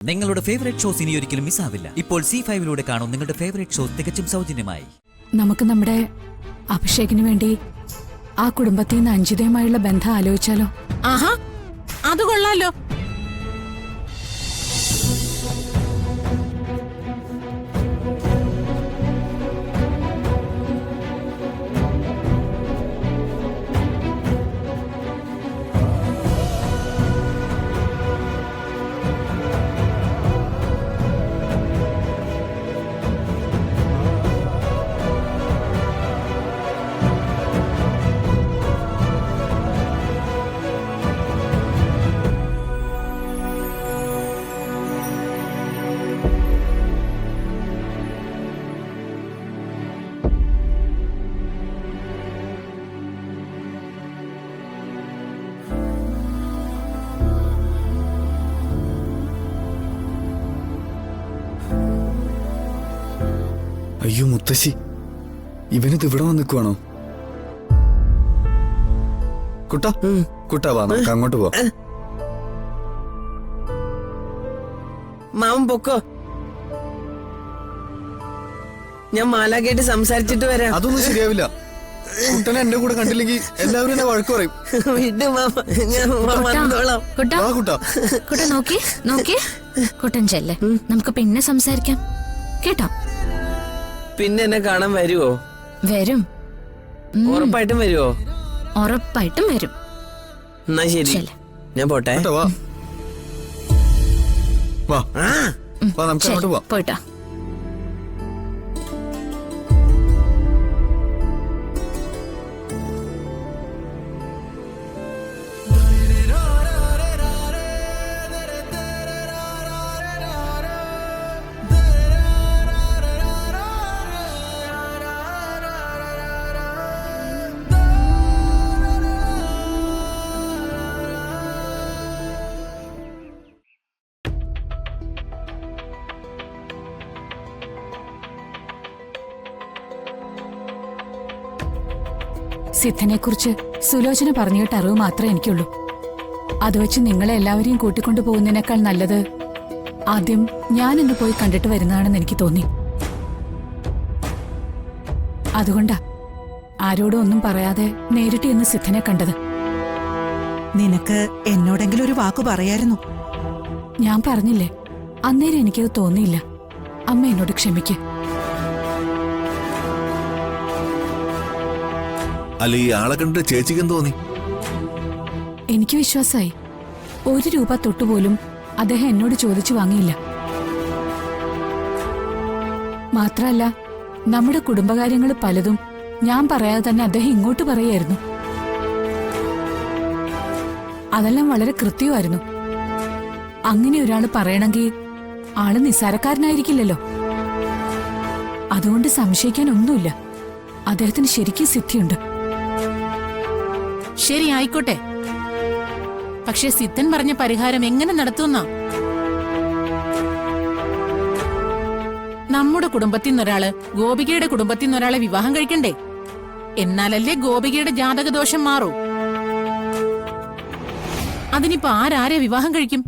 നിങ്ങളുടെ favourite shows ഇനി ഒരിക്കലും മിസ്സാവില്ല. ഇപ്പോൾ C5 കാണും നിങ്ങളുടെ ഫേവറേറ്റ് ഷോസ് തികച്ചും സൗജന്യമായി. നമുക്ക് നമ്മുടെ അഭിഷേകിന് വേണ്ടി ആ കുടുംബത്തിൽ നിന്ന് അഞ്ജിതയുമായുള്ള ബന്ധം ആലോചിച്ചാലോ? ആഹാ, അത് കൊള്ളാലോ. അയ്യോ മുത്തശ്ശി, ഇവനിത് ഇവിടെ വന്ന് നിൽക്കുവാണോ? കുട്ടാ വാ, നമുക്ക് അങ്ങോട്ട് പോവാം. മാമൻ പൊക്കോ, ഞാൻ മാലാഖയായിട്ട് സംസാരിച്ചിട്ട് വരാം. അതൊന്നും ശരിയാവില്ല. കുട്ടനെ എന്റെ കൂടെ കണ്ടില്ലെങ്കിൽ എല്ലാവരും എന്നെ വഴക്ക് പറയും. വിട് മാമ, ഞാൻ വന്നോളാം. കുട്ട നോക്കി കുട്ടൻ ചെല്ലേ, നമുക്ക് പിന്നെ സംസാരിക്കാം കേട്ടോ. പിന്നെ എന്നെ കാണാൻ വരുവോ? വരും, ഉറപ്പായിട്ടും വരുവോ? ഉറപ്പായിട്ടും വരും. എന്നാ ശരി, ഞാൻ പോട്ടെ. വാ നമുക്ക് അങ്ങോട്ട് പോവാം. പോയിട്ടാ. സിദ്ധനെ കുറിച്ച് സുലോചന പറഞ്ഞിട്ട് അറിവ് മാത്രമേ എനിക്കുള്ളൂ. അത് വെച്ച് നിങ്ങളെ എല്ലാവരെയും കൂട്ടിക്കൊണ്ടു പോകുന്നതിനേക്കാൾ നല്ലത് ആദ്യം ഞാനിന്ന് പോയി കണ്ടിട്ട് വരുന്നതാണെന്ന് എനിക്ക് തോന്നി. അതുകൊണ്ടാ ആരോടും ഒന്നും പറയാതെ നേരിട്ട് ഇന്ന് സിദ്ധനെ കണ്ടത്. നിനക്ക് എന്നോടെങ്കിലും ഒരു വാക്ക് പറയായിരുന്നു. ഞാൻ പറഞ്ഞില്ലേ, അന്നേരം എനിക്കത് തോന്നിയില്ല. അമ്മ എന്നോട് ക്ഷമിക്ക്. അല്ല, ഈ ആളെ കണ്ടിട്ട് ചേച്ചിക്കും തോന്നി? എനിക്ക് വിശ്വാസമായി. 1 രൂപ തൊട്ടുപോലും അദ്ദേഹം എന്നോട് ചോദിച്ചു വാങ്ങിയില്ല. മാത്രല്ല, നമ്മുടെ കുടുംബകാര്യങ്ങൾ പലതും ഞാൻ പറയാതെ തന്നെ അദ്ദേഹം ഇങ്ങോട്ട് പറയായിരുന്നു. അതെല്ലാം വളരെ കൃത്യമായിരുന്നു. അങ്ങനെ ഒരാൾ പറയണമെങ്കിൽ ആള് നിസ്സാരക്കാരനായിരിക്കില്ലല്ലോ. അതുകൊണ്ട് സംശയിക്കാനൊന്നുമില്ല. അദ്ദേഹത്തിന് ശരിക്കും സിദ്ധിയുണ്ട്. ശരി, ആയിക്കോട്ടെ. പക്ഷെ സിദ്ധൻ പറഞ്ഞ പരിഹാരം എങ്ങനെ നടത്തുന്ന? നമ്മുടെ കുടുംബത്തിൽ നിന്നൊരാള് ഗോപികയുടെ കുടുംബത്തിൽ നിന്നൊരാളെ വിവാഹം കഴിക്കണ്ടേ? എന്നാലല്ലേ ഗോപികയുടെ ജാതകദോഷം മാറൂ. അതിനിപ്പോ ആരാരെ വിവാഹം കഴിക്കും?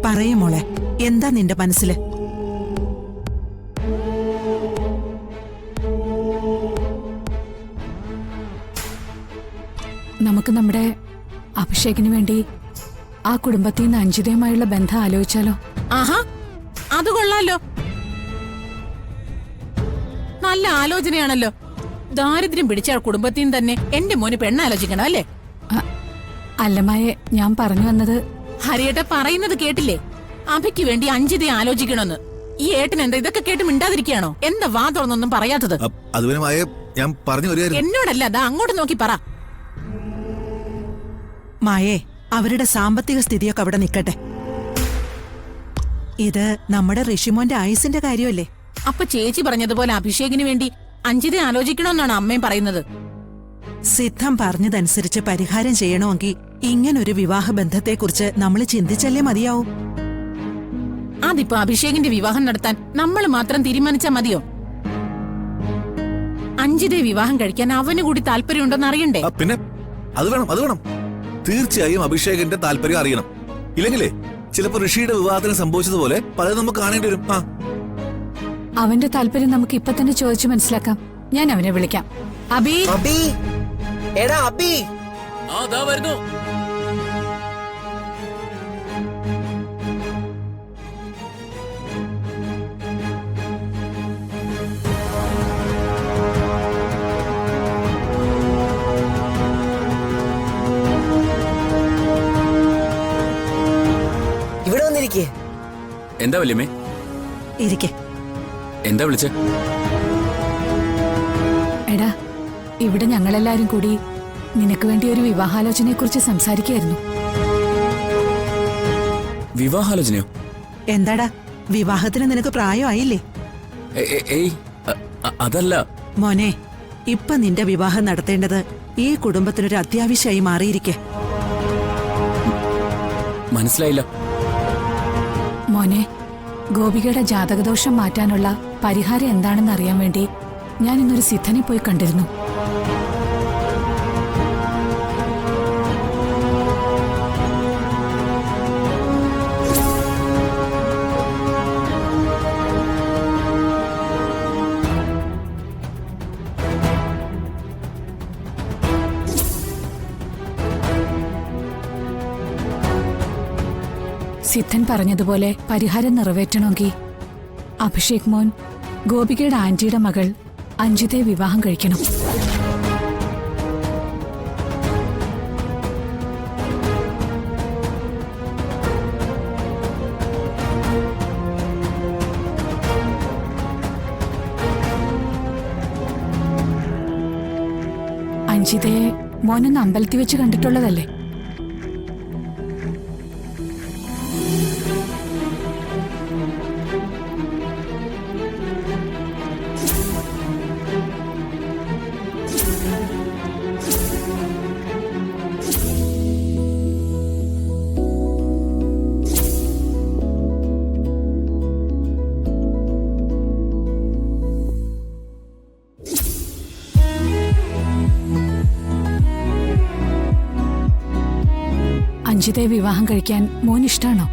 പറയൂ മോളെ, എന്താ നിന്റെ മനസ്സില്? നമുക്ക് നമ്മുടെ അഭിഷേകിന് വേണ്ടി ആ കുടുംബത്തിൽ നിന്ന് അഞ്ജിതയുമായുള്ള ബന്ധം ആലോചിച്ചാലോ? ആഹാ, അത് കൊള്ളാലോ. നല്ല ആലോചനയാണല്ലോ. ദാരിദ്ര്യം പിടിച്ച കുടുംബത്തിൽ നിന്ന് തന്നെ എന്റെ മോന് പെണ്ണാലോചിക്കണം അല്ലേ? അല്ലമായെ, ഞാൻ പറഞ്ഞു വന്നത്. ഹരിയേട്ട പറയുന്നത് കേട്ടില്ലേ? അഭിക്ക് വേണ്ടി അഞ്ജിതയെ ആലോചിക്കണമെന്ന്. ഈ ഏട്ടൻ എന്താ ഇതൊക്കെ കേട്ട് മിണ്ടാതിരിക്കുകയാണോ? എന്താ വാ തുറന്നൊന്നും പറയാത്തത്? ഞാൻ പറഞ്ഞു വരികയായിരുന്നു. എന്നോടല്ല, അതാ അങ്ങോട്ട് നോക്കി പറ. മായേ, അവരുടെ സാമ്പത്തിക സ്ഥിതിയൊക്കെ അവിടെ നിൽക്കട്ടെ. ഇത് നമ്മുടെ ഋഷിമോന്റെ ആയുസിന്റെ കാര്യമല്ലേ? അപ്പൊ ചേച്ചി പറഞ്ഞതുപോലെ അഭിഷേകിന് വേണ്ടി അഞ്ജിതയെ ആലോചിക്കണമെന്നാണ് അമ്മയും പറയുന്നത്. സിദ്ധം പറഞ്ഞതനുസരിച്ച് പരിഹാരം ചെയ്യണമെങ്കിൽ ഇങ്ങനൊരു വിവാഹ ബന്ധത്തെക്കുറിച്ച് നമ്മൾ ചിന്തിച്ചല്ലേ മതിയാവും. അതിപ്പോ അഭിഷേകിന്റെ വിവാഹം നടത്താൻ നമ്മൾ മാത്രം തീരുമാനിച്ചാ മതിയോ? അഞ്ജിതയെ വിവാഹം കഴിക്കാൻ അവന് കൂടി താല്പര്യമുണ്ടെന്ന് അറിയണ്ടേ? പിന്നെ അത് വേണം. തീർച്ചയായും അഭിഷേകിന്റെ താല്പര്യം അറിയണം. ഇല്ലെങ്കിലേ ചിലപ്പോ ഋഷിയുടെ വിവാഹത്തിന് സംഭവിച്ചതുപോലെ പലതും നമുക്ക് കാണേണ്ടി വരും. അവന്റെ താല്പര്യം നമുക്ക് ഇപ്പൊ തന്നെ ചോദിച്ചു മനസ്സിലാക്കാം. ഞാൻ അവനെ വിളിക്കാം. അബി, അബി, എടാ അബി. വരുന്നു. ഇവിടെ വന്നിരിക്കേ. എന്താ വല്യമ്മേ? ഇരിക്കെ. എന്താ വിളിച്ചേ? എടാ, ഇവിടെ ഞങ്ങളെല്ലാരും കൂടി നിനക്ക് വേണ്ടി ഒരു വിവാഹാലോചനയെ കുറിച്ച് സംസാരിക്കുകയായിരുന്നു. വിവാഹാലോചനയോ? എന്താടാ, വിവാഹത്തിന് നിനക്ക് പ്രായമായില്ലേ? ഏയ്, അതല്ല മോനെ, ഇപ്പൊ നിന്റെ വിവാഹം നടത്തേണ്ടത് ഈ കുടുംബത്തിനൊരു അത്യാവശ്യമായി മാറിയിരിക്കെ. മനസ്സിലായില്ല. മോനെ, ഗോപികയുടെ ജാതകദോഷം മാറ്റാനുള്ള പരിഹാരം എന്താണെന്ന് അറിയാൻ വേണ്ടി ഞാൻ ഇന്നൊരു സിദ്ധനെ പോയി കണ്ടിരുന്നു. സിദ്ധൻ പറഞ്ഞതുപോലെ പരിഹാരം നിറവേറ്റണമെങ്കിൽ അഭിഷേക് മോൻ ഗോപികയുടെ ആന്റിയുടെ മകൾ അഞ്ജിതയെ വിവാഹം കഴിക്കണം. അഞ്ജിതയെ മോനൊന്ന് അമ്പലത്തിൽ വെച്ച് കണ്ടിട്ടുള്ളതല്ലേ? അഞ്ജിതയെ വിവാഹം കഴിക്കാൻ മോൻ ഇഷ്ടാണോ?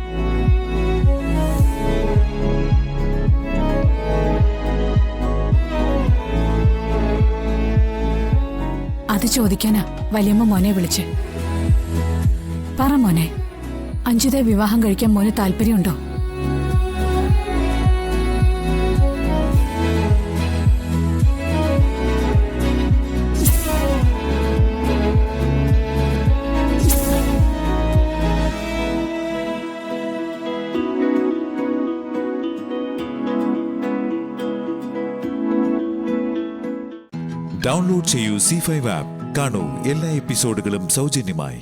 അത് ചോദിക്കാനാ വലിയമ്മ മോനെ വിളിച്ച്. പറ മോനെ, അഞ്ജിതയെ വിവാഹം കഴിക്കാൻ മോന് താല്പര്യമുണ്ടോ? ഡൗൺലോഡ് ചെയ്യൂ C5 ആപ്പ്. കാണൂ എല്ലാ എപ്പിസോഡുകളും സൗജന്യമായി.